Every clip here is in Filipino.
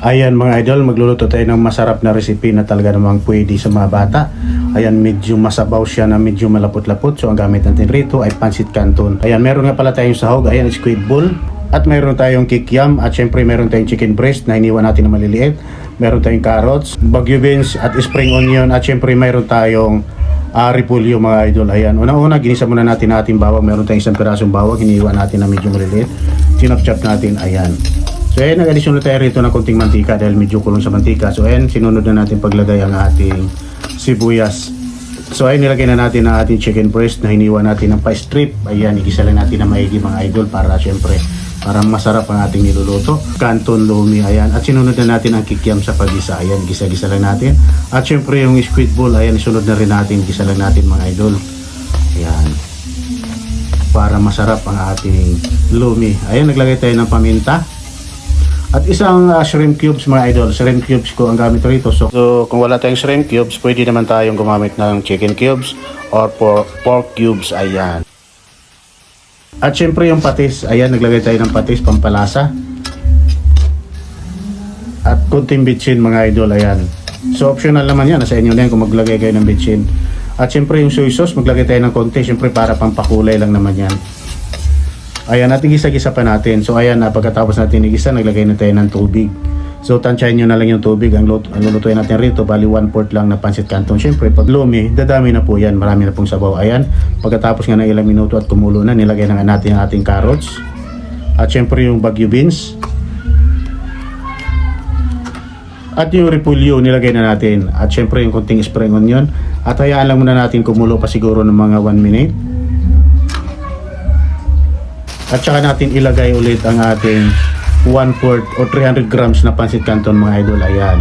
Ayan mga idol, magluluto tayo ng masarap na recipe na talaga namang pwede sa mga bata. Ayan, medyo masabaw siya na medyo malapot-lapot. So ang gamit natin rito ay pancit canton. Ayan, meron nga pala tayong sahog. Ayan, squid ball. At meron tayong kikiam. At syempre meron tayong chicken breast na iniwan natin na maliliit. Meron tayong carrots, bagyo beans at spring onion. At syempre meron tayong repolyo mga idol. Ayan, unang-una ginisa muna natin ating bawang. Meron tayong isang pirasong bawang. Iniwan natin na medyo maliliit. Chinop-chop natin. Ayan. So ayan, nag-addition na tayo rito ng konting mantika dahil medyo kulong sa mantika. So ayan, sinunod na natin paglagay ang ating sibuyas. So ayan, nilagay na natin ang ating chicken breast na hiniwa natin ng pa-strip. Ayan, igisa lang natin na maigi mga idol para syempre para masarap ang ating niluluto. Canton lomi, ayan. At sinunod na natin ang kikiam sa pag-isa. Ayan, gisa-gisa lang natin. At syempre yung squid ball, ayan, isunod na rin natin. Gisa lang natin mga idol. Ayan. Para masarap ang ating lomi. Ayan, naglagay tayo ng paminta. At isang shrimp cubes mga idol. Shrimp cubes ko ang gamit rito. So kung wala tayong shrimp cubes, pwede naman tayong gumamit ng chicken cubes or pork cubes. Ayan. At syempre yung patis. Ayan, naglagay tayo ng patis pampalasa. At kunting bitchin mga idol. Ayan. So optional naman yan. Nasa inyo na yan kung maglagay kayo ng bitchin. At syempre yung soy sauce, maglagay tayo ng konti. Syempre para pampakulay lang naman yan. Ayan, at igisa-gisa pa natin. So ayan, pagkatapos natin igisa, naglagay na tayo ng tubig. So tansyahin nyo na lang yung tubig. Ang lulutuin natin rito, bali 1/4 lang na pancit canton. Siyempre, pag lumi, dadami na po yan. Marami na pong sabaw. Ayan, pagkatapos nga ng ilang minuto at kumulo na, nilagay na nga natin ang ating carrots. At siyempre yung bagyo beans. At yung repolyo, nilagay na natin. At siyempre yung konting spring onion. At hayaan lang muna natin kumulo pa siguro ng mga 1 minute. At saka natin ilagay ulit ang ating 1/4 o 300 grams na pancit canton mga idol. Ayan.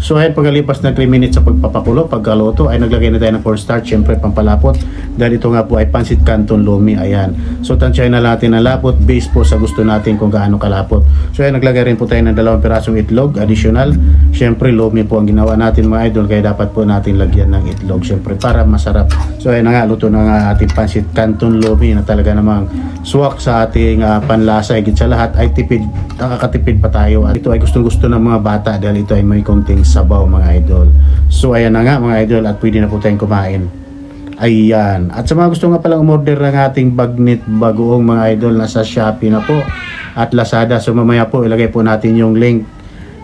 So ayan, pagkalipas na 3 minutes sa pagpapakulo, pagkaluto, ay naglagay na tayo ng cornstarch, syempre pampalapot. Dahil ito nga po ay pancit canton lomi. Ayan. So tansyahin na natin ang lapot, base po sa gusto natin kung gaano kalapot. So ayan, naglagay rin po tayo ng 2 pirasong itlog, additional. Syempre lomi po ang ginawa natin mga idol, kaya dapat po natin lagyan ng itlog, syempre para masarap. So ayan na nga, luto na nga ating pancit canton lomi na talaga namang swak sa ating panlasa. Higit sa lahat ay tipid, nakakatipid pa tayo. At ito ay gustong-gusto ng mga bata dahil ito ay may konting sabaw mga idol. So ayan na nga mga idol, at pwede na po tayong kumain. Ayan. At sa mga gusto nga palang umorder ng ating bagnit bagoong mga idol, nasa Shopee na po at Lazada. So mamaya po ilagay po natin yung link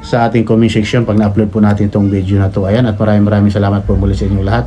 sa ating comment section pag na-upload po natin itong video na to. Ayan, at maraming salamat po muli sa inyong lahat.